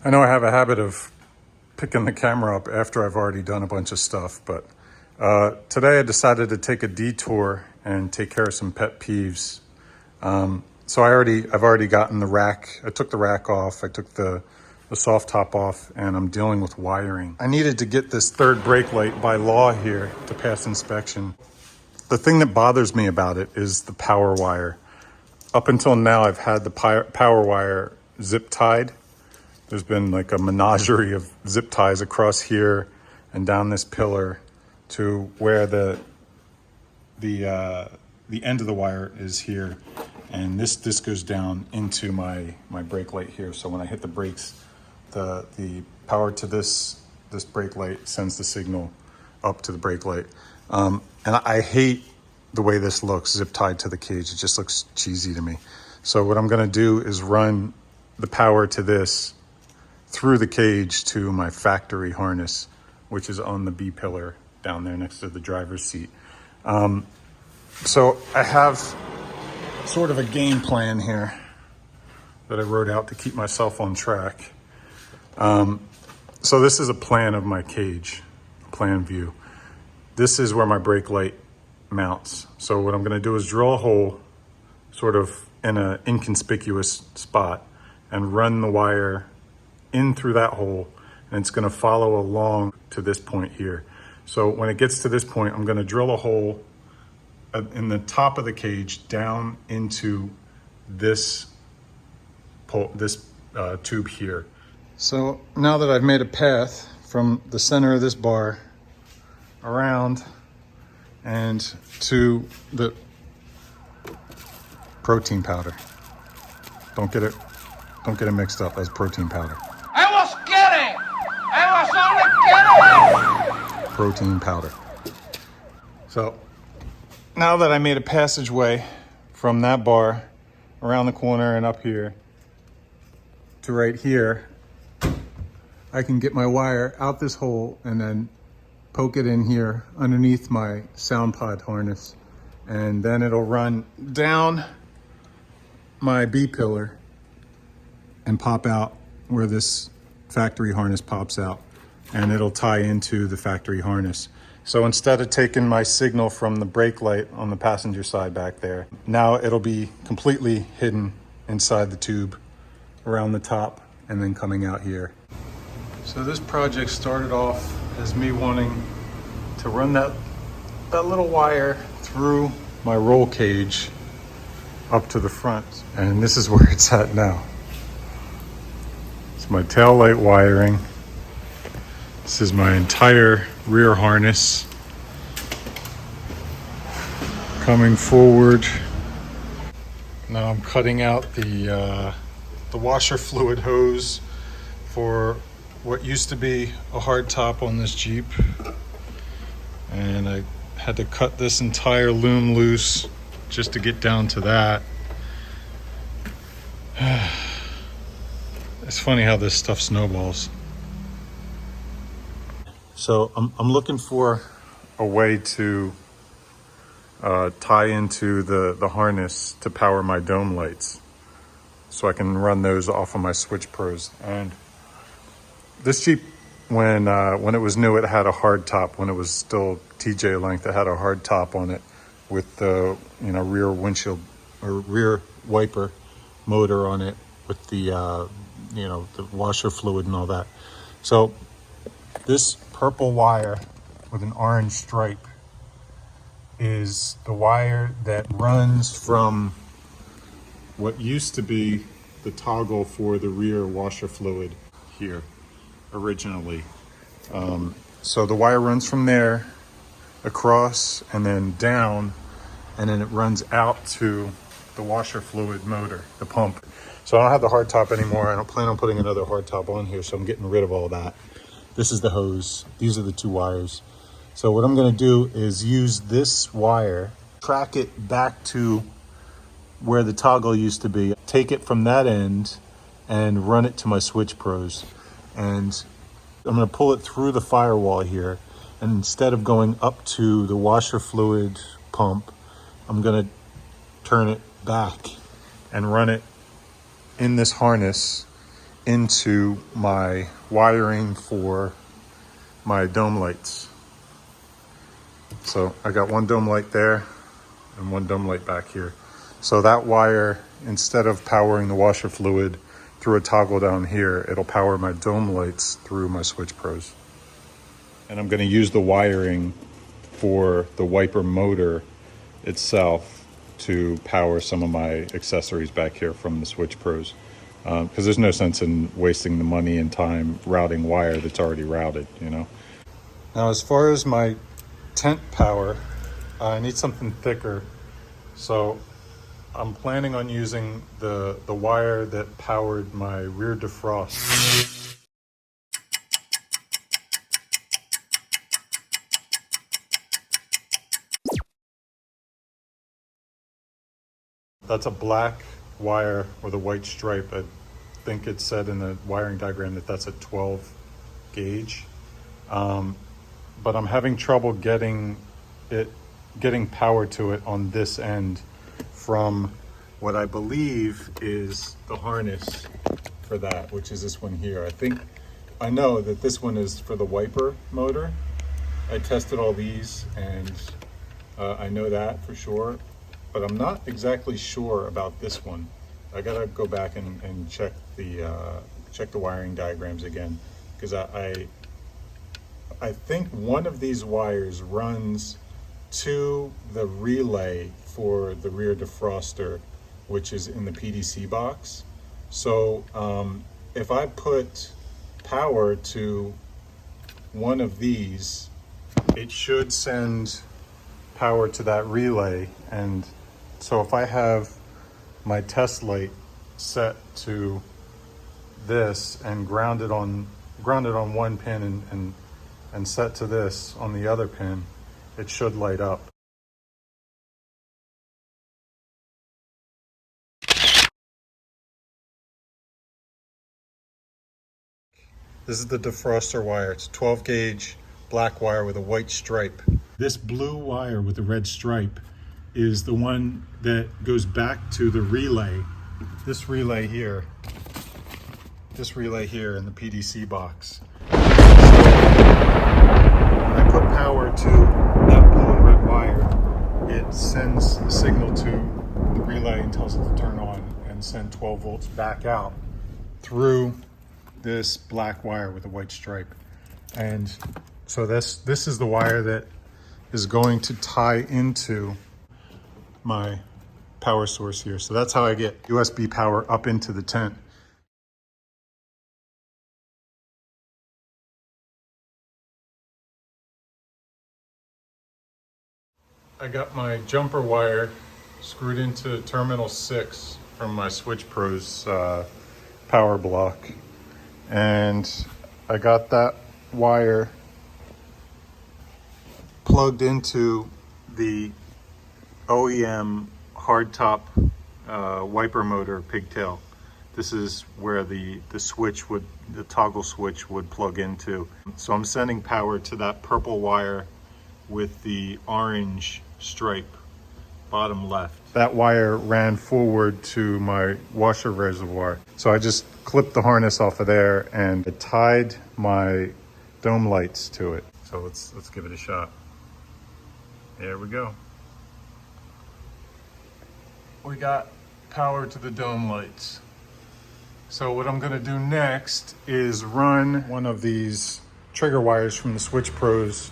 I know I have a habit of picking the camera up after I've already done a bunch of stuff, but today I decided to take a detour and take care of some pet peeves. So I've already gotten the rack. I took the rack off. I took the soft top off, and I'm dealing with wiring. I needed to get this third brake light by law here to pass inspection. The thing that bothers me about it is the power wire. Up until now, I've had the power wire zip tied. There's been like a menagerie of zip ties across here and down this pillar to where the end of the wire is here. And this goes down into my brake light here. So when I hit the brakes, the power to this brake light sends the signal up to the brake light. And I hate the way this looks zip tied to the cage. It just looks cheesy to me. So what I'm gonna do is run the power to this through the cage to my factory harness, which is on the B pillar down there next to the driver's seat. So I have sort of a game plan here that I wrote out to keep myself on track. So this is a plan of my cage, plan view. This is where my brake light mounts. So what I'm gonna do is drill a hole sort of in an inconspicuous spot and run the wire in through that hole, and it's gonna follow along to this point here. So when it gets to this point, I'm gonna drill a hole in the top of the cage down into this tube here. So now that I've made a path from the center of this bar around and to the protein powder. Don't get it mixed up. That's protein powder. I was kidding! I was only kidding! Protein powder. So now that I made a passageway from that bar around the corner and up here to right here, I can get my wire out this hole and then poke it in here underneath my sound pod harness, and then it'll run down my B pillar and pop out where this factory harness pops out, and it'll tie into the factory harness. So instead of taking my signal from the brake light on the passenger side back there, now it'll be completely hidden inside the tube around the top and then coming out here. So this project started off as me wanting to run that little wire through my roll cage up to the front, and this is where it's at now. It's my tail light wiring. This is my entire rear harness coming forward. Now I'm cutting out the washer fluid hose for what used to be a hardtop on this Jeep, and I had to cut this entire loom loose just to get down to that. It's funny how this stuff snowballs. So I'm looking for a way to tie into the harness to power my dome lights, so I can run those off of my Switch-Pros. And this Jeep, when it was new, it had a hard top. When it was still TJ length, it had a hard top on it with the rear windshield or rear wiper motor on it with the the washer fluid and all that. So this purple wire with an orange stripe is the wire that runs from what used to be the toggle for the rear washer fluid here originally. So the wire runs from there across and then down, and then it runs out to the washer fluid motor, the pump. So I don't have the hard top anymore. I don't plan on putting another hard top on here, so I'm getting rid of all that. This is the hose. These are the two wires. So what I'm gonna do is use this wire, track it back to where the toggle used to be, take it from that end and run it to my Switch-Pros. And I'm gonna pull it through the firewall here, and instead of going up to the washer fluid pump, I'm gonna turn it back and run it in this harness into my wiring for my dome lights. So I got one dome light there and one dome light back here. So that wire, instead of powering the washer fluid through a toggle down here, it'll power my dome lights through my Switch-Pros. And I'm going to use the wiring for the wiper motor itself to power some of my accessories back here from the Switch-Pros. Because there's no sense in wasting the money and time routing wire that's already routed, you know. Now, as far as my tent power, I need something thicker. So I'm planning on using the wire that powered my rear defrost. That's a black wire with a white stripe. I think it said in the wiring diagram that that's a 12 gauge. But I'm having trouble getting power to it on this end from what I believe is the harness for that, which is this one here. I know that this one is for the wiper motor. I tested all these and I know that for sure, but I'm not exactly sure about this one. I gotta go back and check the wiring diagrams again, because I think one of these wires runs to the relay for the rear defroster, which is in the PDC box. So if I put power to one of these, it should send power to that relay. And so if I have my test light set to this and grounded on one pin and set to this on the other pin, it should light up. This is the defroster wire. It's a 12 gauge black wire with a white stripe. This blue wire with the red stripe is the one that goes back to the relay. This relay here in the PDC box. So when I put power to that blue and red wire, it sends the signal to the relay and tells it to turn on and send 12 volts back out through this black wire with a white stripe. And so this is the wire that is going to tie into my power source here. So that's how I get USB power up into the tent. I got my jumper wire screwed into terminal 6 from my Switch-Pros power block. And I got that wire plugged into the OEM hardtop wiper motor pigtail. This is where the toggle switch would plug into. So I'm sending power to that purple wire with the orange stripe bottom left. That wire ran forward to my washer reservoir. So I just clipped the harness off of there and I tied my dome lights to it. So let's give it a shot. There we go. We got power to the dome lights. So what I'm gonna do next is run one of these trigger wires from the Switch-Pros.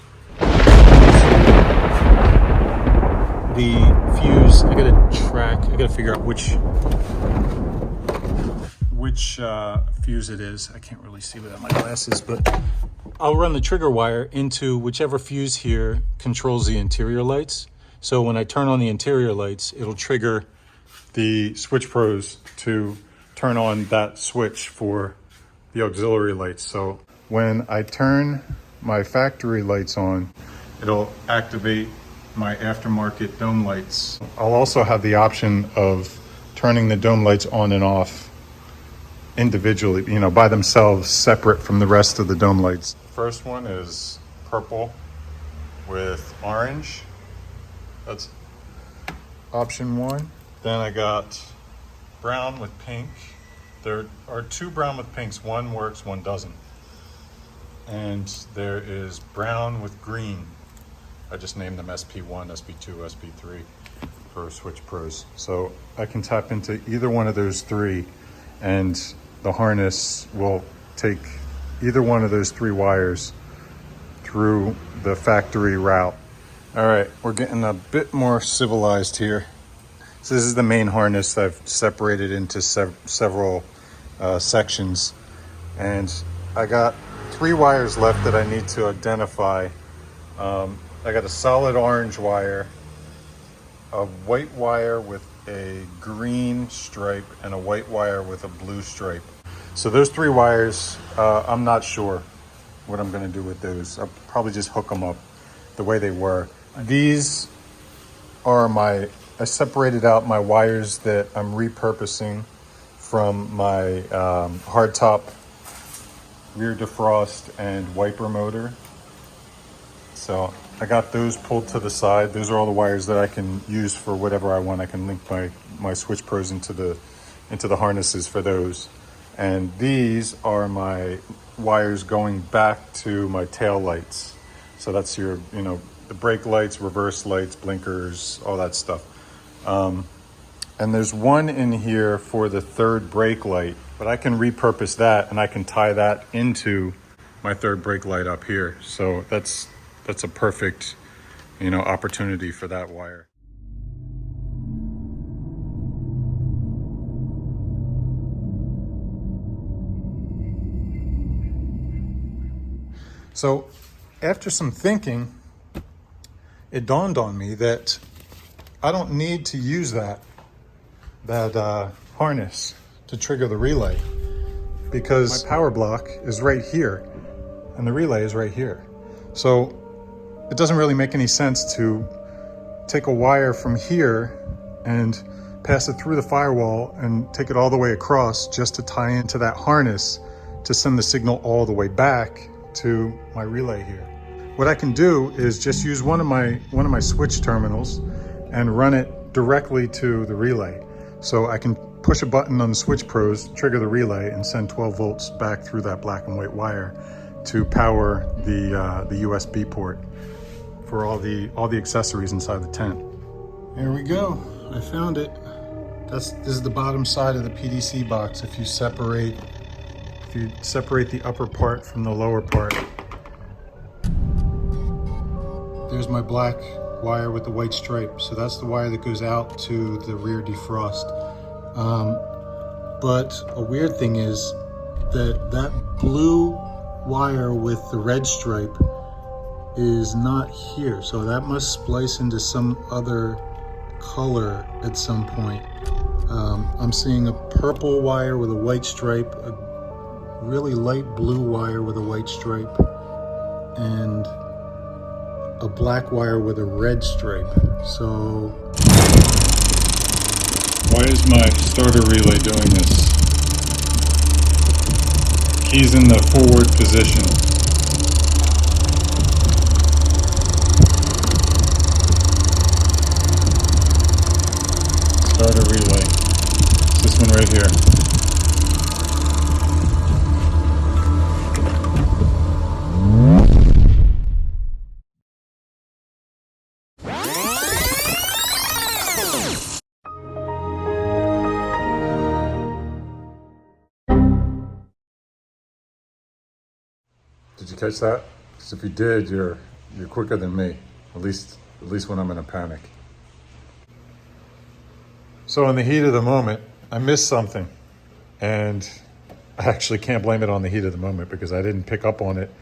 The fuse, I gotta figure out which fuse it is. I can't really see without my glasses, but I'll run the trigger wire into whichever fuse here controls the interior lights. So when I turn on the interior lights, it'll trigger the Switch-Pros to turn on that switch for the auxiliary lights. So when I turn my factory lights on, it'll activate my aftermarket dome lights. I'll also have the option of turning the dome lights on and off individually, by themselves, separate from the rest of the dome lights. First one is purple with orange. That's option 1. Then I got brown with pink. There are two brown with pinks. One works, one doesn't. And there is brown with green. I just named them SP1, SP2, SP3 for Switch-Pros. So I can tap into either one of those three, and the harness will take either one of those three wires through the factory route. All right, we're getting a bit more civilized here. So this is the main harness I've separated into several sections, and I got three wires left that I need to identify. I got a solid orange wire, a white wire with a green stripe, and a white wire with a blue stripe. So those three wires, I'm not sure what I'm gonna do with those. I'll probably just hook them up the way they were. These are I separated out my wires that I'm repurposing from my hardtop rear defrost and wiper motor. So I got those pulled to the side. Those are all the wires that I can use for whatever I want. I can link my Switch-Pros into the harnesses for those. And these are my wires going back to my tail lights. So that's your, the brake lights, reverse lights, blinkers, all that stuff. And there's one in here for the third brake light, but I can repurpose that and I can tie that into my third brake light up here. So that's a perfect, opportunity for that wire. So after some thinking, it dawned on me that I don't need to use that harness to trigger the relay, because my power block is right here and the relay is right here. So it doesn't really make any sense to take a wire from here and pass it through the firewall and take it all the way across just to tie into that harness to send the signal all the way back to my relay here. What I can do is just use one of my switch terminals and run it directly to the relay. So I can push a button on the Switch-Pros, trigger the relay, and send 12 volts back through that black and white wire to power the USB port for all the accessories inside the tent. There we go. I found it. This is the bottom side of the PDC box. If you separate the upper part from the lower part, there's my black wire with the white stripe. So that's the wire that goes out to the rear defrost. But a weird thing is that blue wire with the red stripe is not here. So that must splice into some other color at some point. I'm seeing a purple wire with a white stripe, a really light blue wire with a white stripe, and a black wire with a red stripe. So why is my starter relay doing this? Key's in the forward position. Starter relay. It's this one right here. Did you catch that? Because if you did, you're quicker than me. At least when I'm in a panic. So in the heat of the moment, I missed something, and I actually can't blame it on the heat of the moment because I didn't pick up on it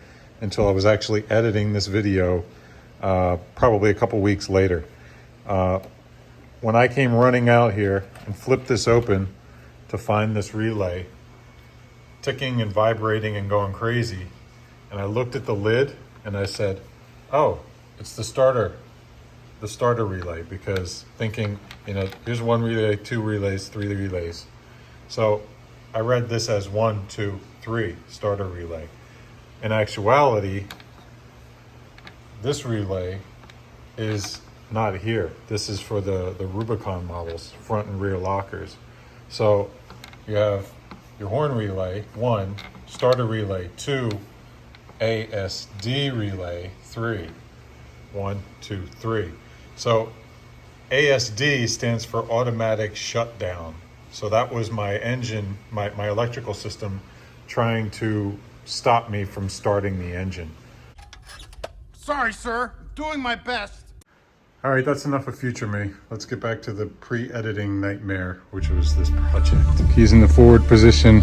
until I was actually editing this video, probably a couple weeks later. When I came running out here and flipped this open to find this relay, ticking and vibrating and going crazy, and I looked at the lid and I said, oh, it's the starter relay, because thinking, here's one relay, two relays, three relays. So I read this as 1, 2, 3 starter relay. In actuality, this relay is not here. This is for the Rubicon models, front and rear lockers. So you have your horn relay, 1, starter relay, 2, ASD relay, 3. 1, 2, 3. So ASD stands for automatic shutdown. So that was my engine, my electrical system trying to stop me from starting the engine. Sorry, sir. Doing my best. All right, that's enough of future me. Let's get back to the pre-editing nightmare, which was this project. Keys in the forward position.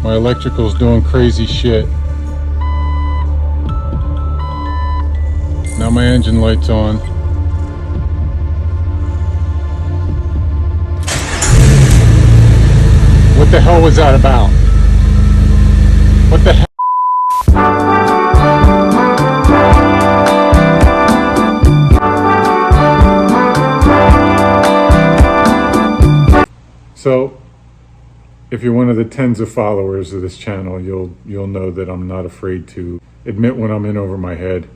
My electrical's doing crazy shit. Now my engine light's on. What the hell was that about? What the hell? So, if you're one of the tens of followers of this channel, you'll know that I'm not afraid to admit when I'm in over my head.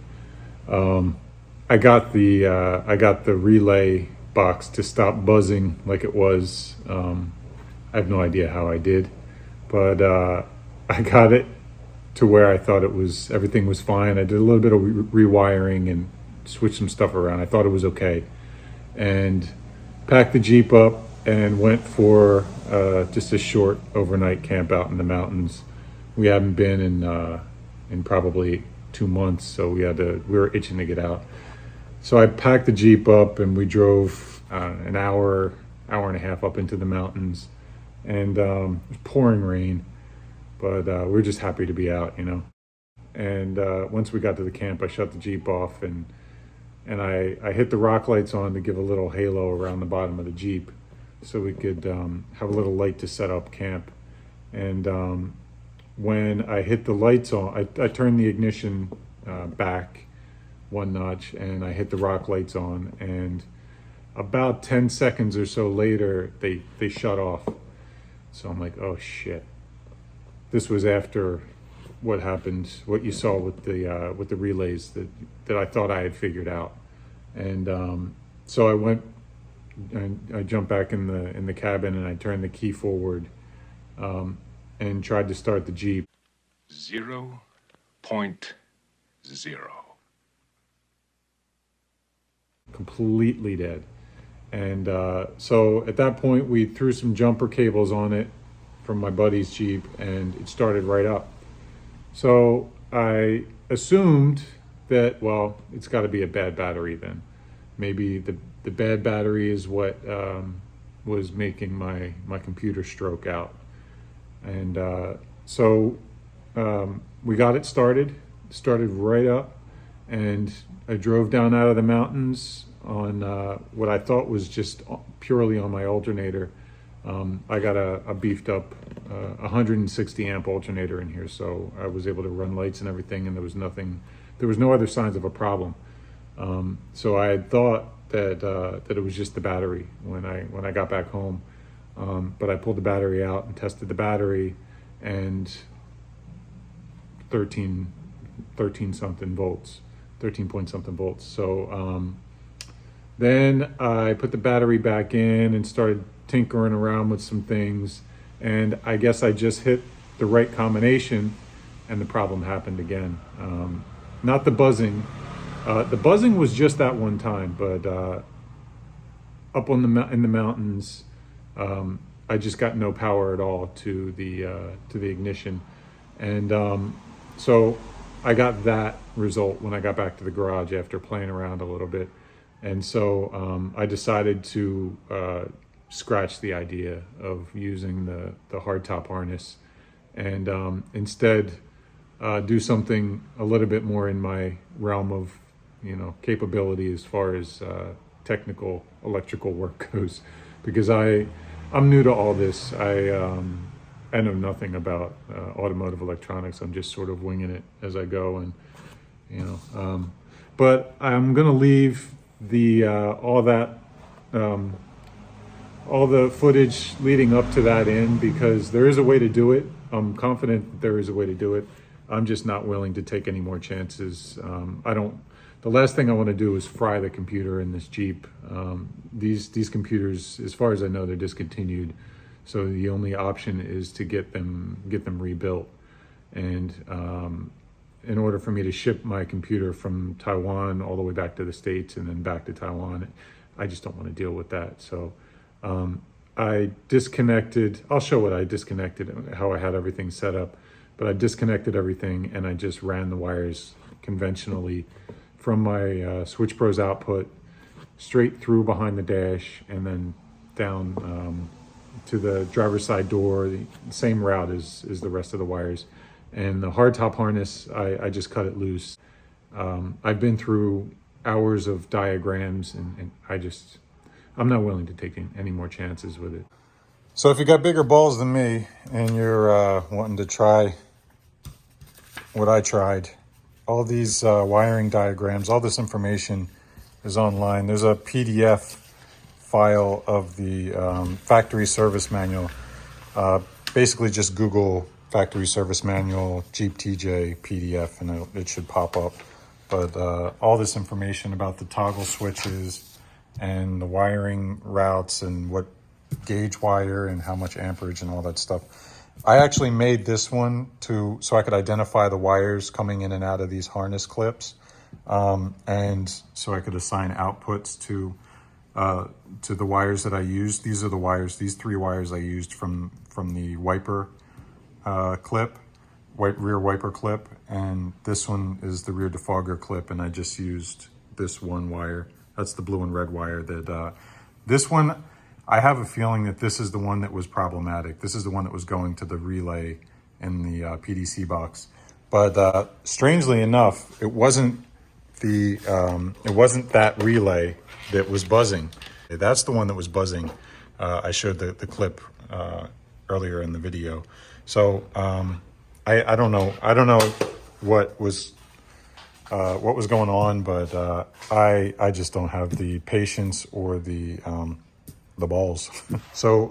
I got the relay box to stop buzzing like it was. I have no idea how I did, but I got it to where I thought everything was fine. I did a little bit of rewiring and switched some stuff around. I thought it was okay, and packed the Jeep up and went for just a short overnight camp out in the mountains. We haven't been in probably 2 months, so we were itching to get out. So I packed the Jeep up and we drove an hour and a half up into the mountains, and it was pouring rain, but we were just happy to be out, you know. And once we got to the camp, I shut the Jeep off and I hit the rock lights on to give a little halo around the bottom of the Jeep, so we could have a little light to set up camp. And when I hit the lights on, I turned the ignition back 1 notch and I hit the rock lights on, and about 10 seconds or so later, they shut off. So I'm like, oh shit. This was after what happened, what you saw with the relays that I thought I had figured out. And so I went and I jumped back in the cabin and I turned the key forward and tried to start the Jeep. 0.0. Completely dead. And so at that point we threw some jumper cables on it from my buddy's Jeep and it started right up. So I assumed that, well, it's got to be a bad battery then. Maybe the bad battery is what was making my computer stroke out. And so we got it started right up, and I drove down out of the mountains on what I thought was just purely on my alternator. I got a beefed up 160 amp alternator in here, so I was able to run lights and everything, and there was no other signs of a problem. So I had thought that it was just the battery when I got back home, but I pulled the battery out and tested the battery, and 13 something volts, 13 point something volts. So then I put the battery back in and started tinkering around with some things, and I guess I just hit the right combination and the problem happened again. Not the buzzing. The buzzing was just that one time, but up in the mountains, I just got no power at all to the ignition, and so I got that result when I got back to the garage after playing around a little bit, and so I decided to scratch the idea of using the hardtop harness, and instead do something a little bit more in my realm of capability as far as technical electrical work goes, because I'm new to all this. I know nothing about automotive electronics. I'm just sort of winging it as I go, and but I'm gonna leave all the footage leading up to that in, because there is a way to do it. I'm confident that there is a way to do it. I'm just not willing to take any more chances. The last thing I want to do is fry the computer in this Jeep. These computers, as far as I know, they're discontinued. So the only option is to get them rebuilt. And in order for me to ship my computer from Taiwan all the way back to the States and then back to Taiwan, I just don't want to deal with that. So I disconnected. I'll show what I disconnected, how I had everything set up. But I disconnected everything and I just ran the wires conventionally from my Switch-Pros output straight through behind the dash and then down to the driver's side door, the same route as the rest of the wires. And the hardtop harness, I just cut it loose. I've been through hours of diagrams and I'm not willing to take any more chances with it. So if you got bigger balls than me and you're wanting to try what I tried, all these wiring diagrams, all this information is online. There's a PDF file of the factory service manual. Basically just Google factory service manual Jeep TJ PDF and it should pop up. But all this information about the toggle switches and the wiring routes and what gauge wire and how much amperage and all that stuff. I actually made this one so I could identify the wires coming in and out of these harness clips, and so I could assign outputs to the wires that I used. These are the wires, these 3 wires I used from the wiper clip, rear wiper clip, and this one is the rear defogger clip, and I just used this one wire. That's the blue and red wire that this one. I have a feeling that this is the one that was problematic. This is the one that was going to the relay in the PDC box. But strangely enough, it wasn't that relay that was buzzing. That's the one that was buzzing. I showed the clip earlier in the video. So I don't know. I don't know what was going on, but I just don't have the patience or the balls. So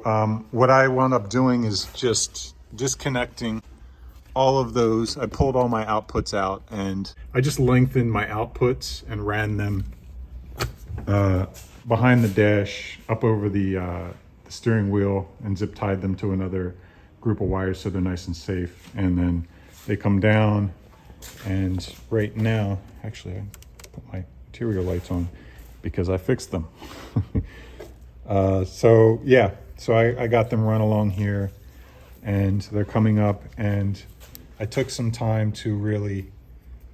what I wound up doing is just disconnecting all of those. I pulled all my outputs out and I just lengthened my outputs and ran them behind the dash up over the steering wheel and zip tied them to another group of wires so they're nice and safe. And then they come down, and right now, actually I put my interior lights on because I fixed them. So I got them run along here and they're coming up, and I took some time to really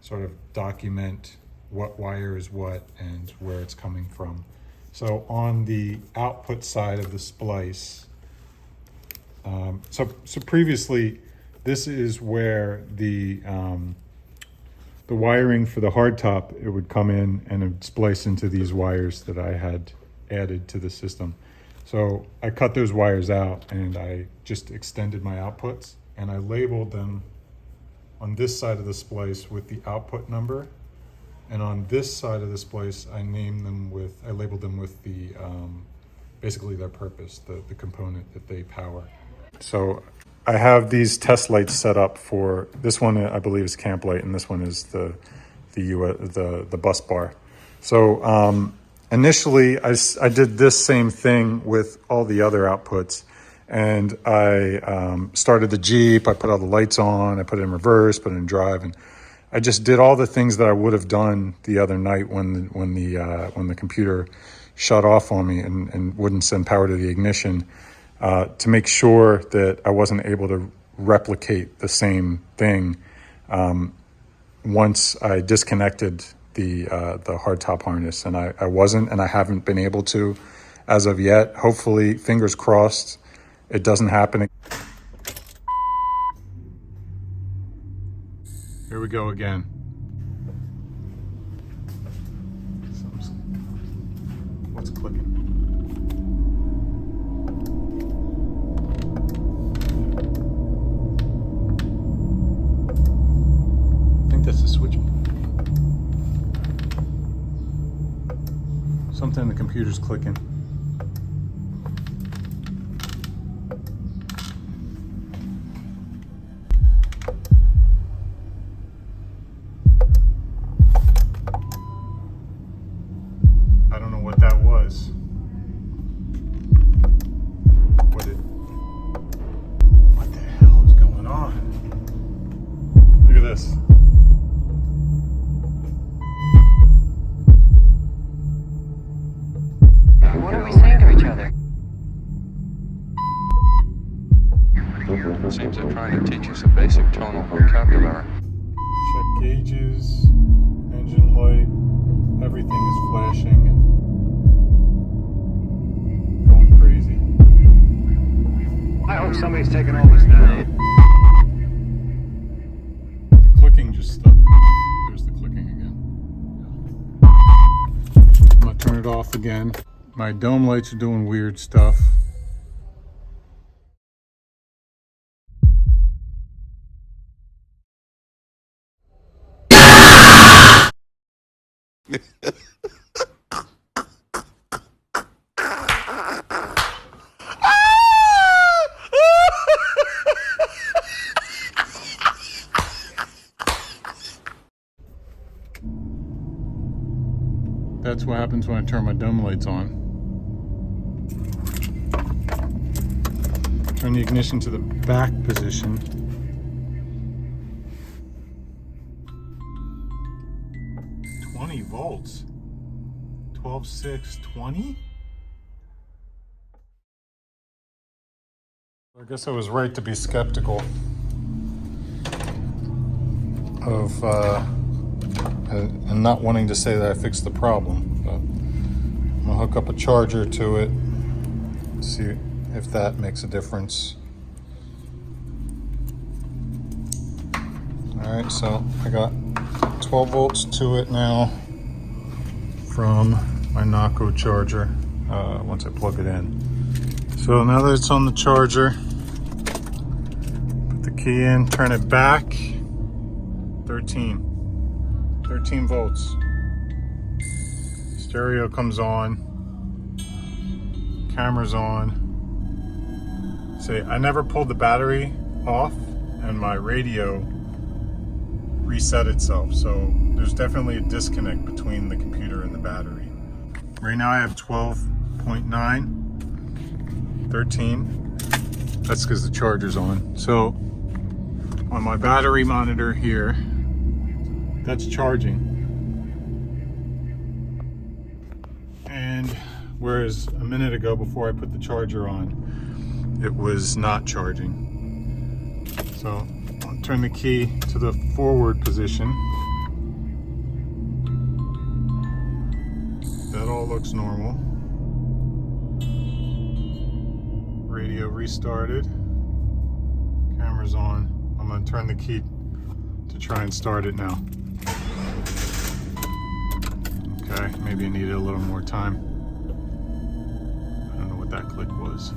sort of document what wire is what and where it's coming from. So on the output side of the splice, so previously this is where the wiring for the hardtop, it would come in and it would splice into these wires that I had added to the system. So I cut those wires out and I just extended my outputs and I labeled them on this side of the splice with the output number, and on this side of the splice I labeled them with the basically their purpose, the component that they power. So I have these test lights set up for this one. I believe is camp light, and this one is the bus bar. So initially, I did this same thing with all the other outputs, and I started the Jeep. I put all the lights on. I put it in reverse, put it in drive, and I just did all the things that I would have done the other night when the computer shut off on me and wouldn't send power to the ignition, to make sure that I wasn't able to replicate the same thing once I disconnected the hardtop harness, and I wasn't, and I haven't been able to as of yet. Hopefully, fingers crossed, it doesn't happen. Here we go again. What's clicking? I think that's the switch. Something in the computer's clicking. I don't know what that was. at this. What are we saying to each other? Seems they're trying to teach you some basic tonal vocabulary. Check gauges, engine light, everything is flashing and going crazy. I hope somebody's taking all this down. The clicking just stopped. There's the clicking again. I'm gonna turn it off again. My dome lights are doing weird stuff. That's what happens when I turn my dome lights on. Turn the ignition to the back position. Volts 12.620. I guess I was right to be skeptical of and not wanting to say that I fixed the problem, but I'm gonna hook up a charger to it, see if that makes a difference. All right, so I got 12 volts to it now from my Naco charger once I plug it in. So now that it's on the charger, put the key in, turn it back, 13 volts. Stereo comes on, camera's on. See, I never pulled the battery off and my radio reset itself, so there's definitely a disconnect between the computer and the battery. Right now I have 12.9, 13. That's because the charger's on. So on my battery monitor here, that's charging. And whereas a minute ago before I put the charger on, it was not charging. So I'll turn the key to the forward position. That all looks normal. Radio restarted. Camera's on. I'm gonna turn the key to try and start it now. Okay, maybe I needed a little more time. I don't know what that click was.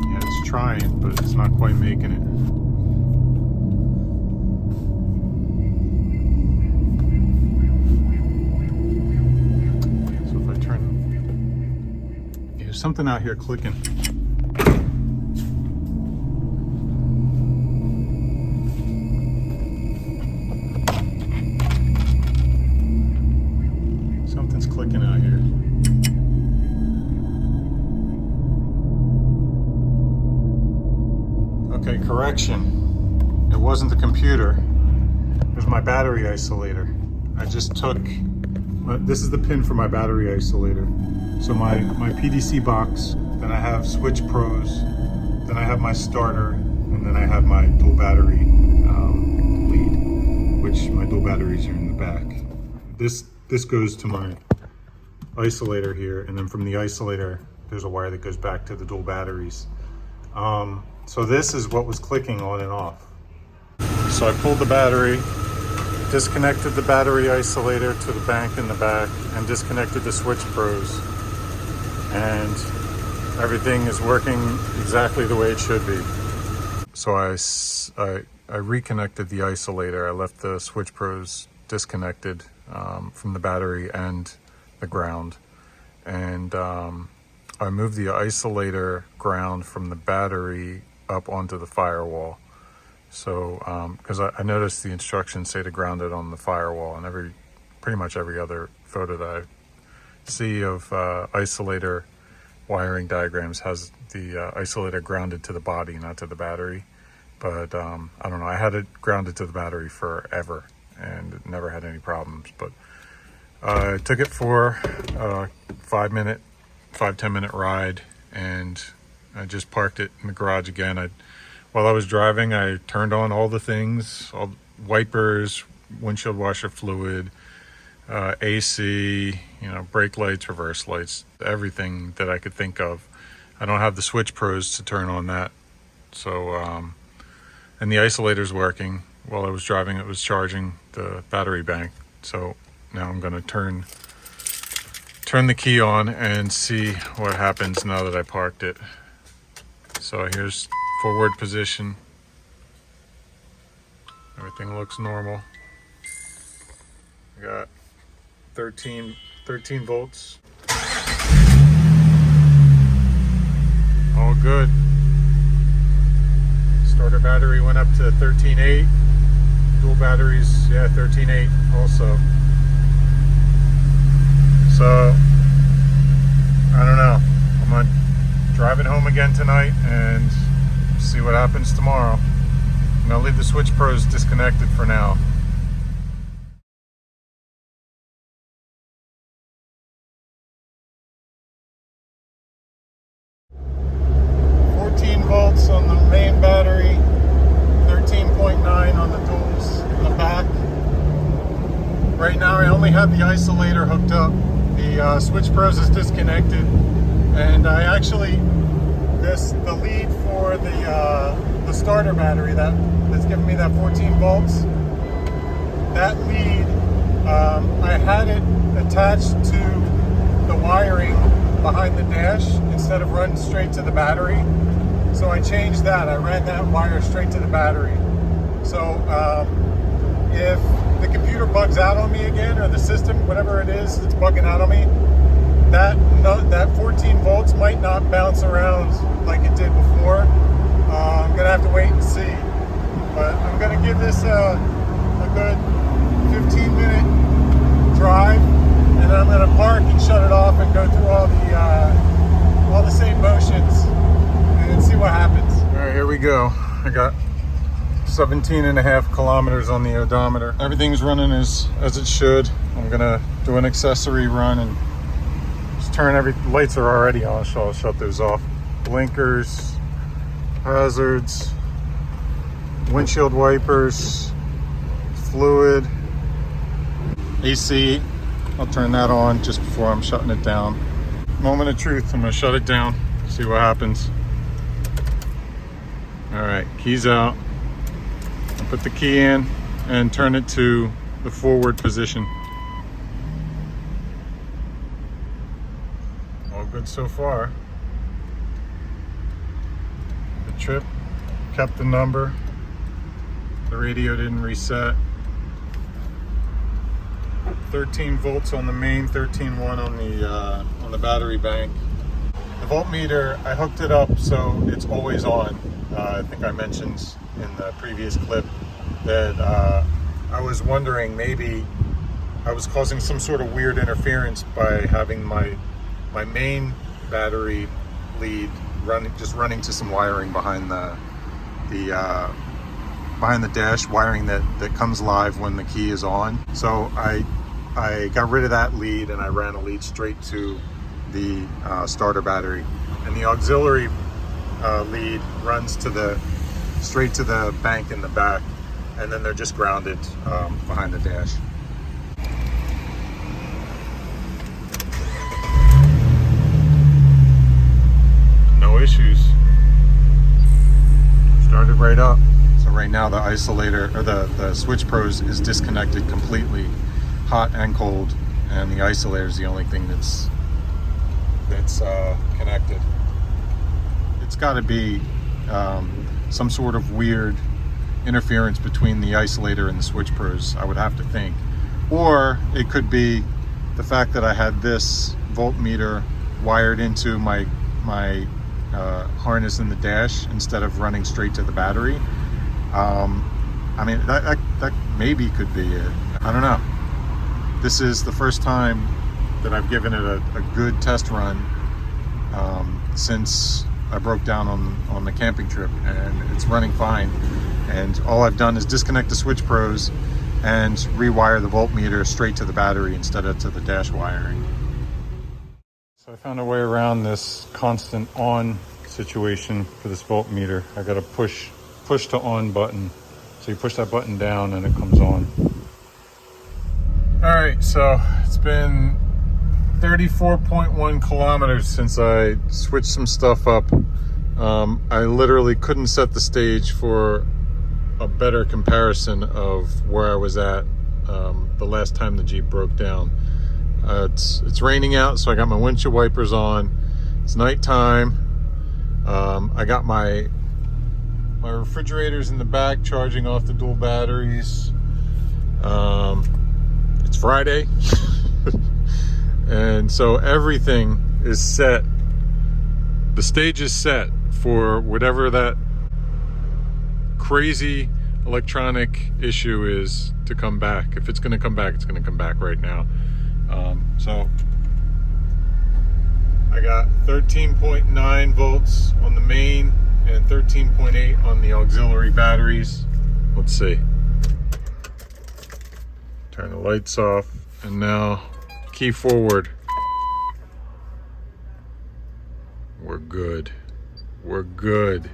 Yeah, it's trying, but it's not quite making it. So if I turn, yeah, there's something out here clicking. Something's clicking out here. Okay, correction. It wasn't the computer. It was my battery isolator. I just took, this is the pin for my battery isolator. So my PDC box, then I have Switch-Pros, then I have my starter, and then I have my dual battery lead, which my dual batteries are in the back. This goes to my isolator here, and then from the isolator, there's a wire that goes back to the dual batteries. So this is what was clicking on and off. So I pulled the battery, disconnected the battery isolator to the bank in the back, and disconnected the Switch-Pros. And everything is working exactly the way it should be. So I reconnected the isolator. I left the Switch-Pros disconnected from the battery and the ground. And I moved the isolator ground from the battery up onto the firewall. So, because I noticed the instructions say to ground it on the firewall, and pretty much every other photo that I see of isolator wiring diagrams has the isolator grounded to the body, not to the battery. But I don't know, I had it grounded to the battery forever and never had any problems. But I took it for a 5-10 minute ride, and I just parked it in the garage again. While I was driving, I turned on all the things, all wipers, windshield washer fluid, AC, brake lights, reverse lights, everything that I could think of. I don't have the Switch-Pros to turn on that. So, and the isolator's working. While I was driving, it was charging the battery bank. So now I'm gonna turn the key on and see what happens now that I parked it. So here's forward position. Everything looks normal. I got 13 volts. All good. Starter battery went up to 13.8. Dual batteries, 13.8 also. So, I don't know. I'm gonna drive it home again tonight and see what happens tomorrow. I'm gonna leave the Switch-Pros disconnected for now. 14 volts on the main battery, 13.9 on the duals in the back. Right now I only have the isolator hooked up. The Switch-Pros is disconnected, and I actually, the lead for the starter battery that's giving me that 14 volts, that lead, I had it attached to the wiring behind the dash instead of running straight to the battery. So I changed that. I ran that wire straight to the battery. So if the computer bugs out on me again, or the system, whatever it is that's bugging out on me, that 14 volts might not bounce around like it did before. I'm gonna have to wait and see. But I'm gonna give this a good 15-minute drive, and then I'm gonna park and shut it off and go through all the same motions and see what happens. All right, here we go. I got 17.5 kilometers on the odometer. Everything's running as it should. I'm gonna do an accessory run and just lights are already on, so I'll shut those off. Blinkers, hazards, windshield wipers, fluid, AC. I'll turn that on just before I'm shutting it down. Moment of truth, I'm gonna shut it down, see what happens. All right, keys out. I'll put the key in and turn it to the forward position. All good so far. The trip kept the number. The radio didn't reset. 13 volts on the main, 13.1 on the battery bank. The voltmeter, I hooked it up so it's always on. I think I mentioned in the previous clip that I was wondering maybe I was causing some sort of weird interference by having my main battery lead running to some wiring behind the dash, wiring that comes live when the key is on. So I got rid of that lead and I ran a lead straight to the starter battery, and the auxiliary lead runs straight to the bank in the back, and then they're just grounded behind the dash. No issues. Started right up. So right now the isolator, or the Switch-Pros, is disconnected completely, hot and cold, and the isolator is the only thing that's connected. It's got to be some sort of weird interference between the isolator and the Switch-Pros, I would have to think. Or it could be the fact that I had this voltmeter wired into my harness in the dash instead of running straight to the battery. I mean, that maybe could be it. I don't know. This is the first time that I've given it a good test run since I broke down on the camping trip, and it's running fine. And all I've done is disconnect the Switch-Pros and rewire the voltmeter straight to the battery instead of to the dash wiring. So I found a way around this constant on situation for this voltmeter. I got a push to on button. So you push that button down and it comes on. All right, so it's been 34.1 kilometers since I switched some stuff up. I literally couldn't set the stage for a better comparison of where I was at the last time the Jeep broke down. It's raining out, so I got my windshield wipers on. It's nighttime. I got my refrigerators in the back charging off the dual batteries. It's Friday. And so everything is set. The stage is set for whatever that crazy electronic issue is to come back. If it's going to come back, it's going to come back right now. So I got 13.9 volts on the main and 13.8 on the auxiliary batteries. Let's see. Turn the lights off, and now key forward. We're good. We're good.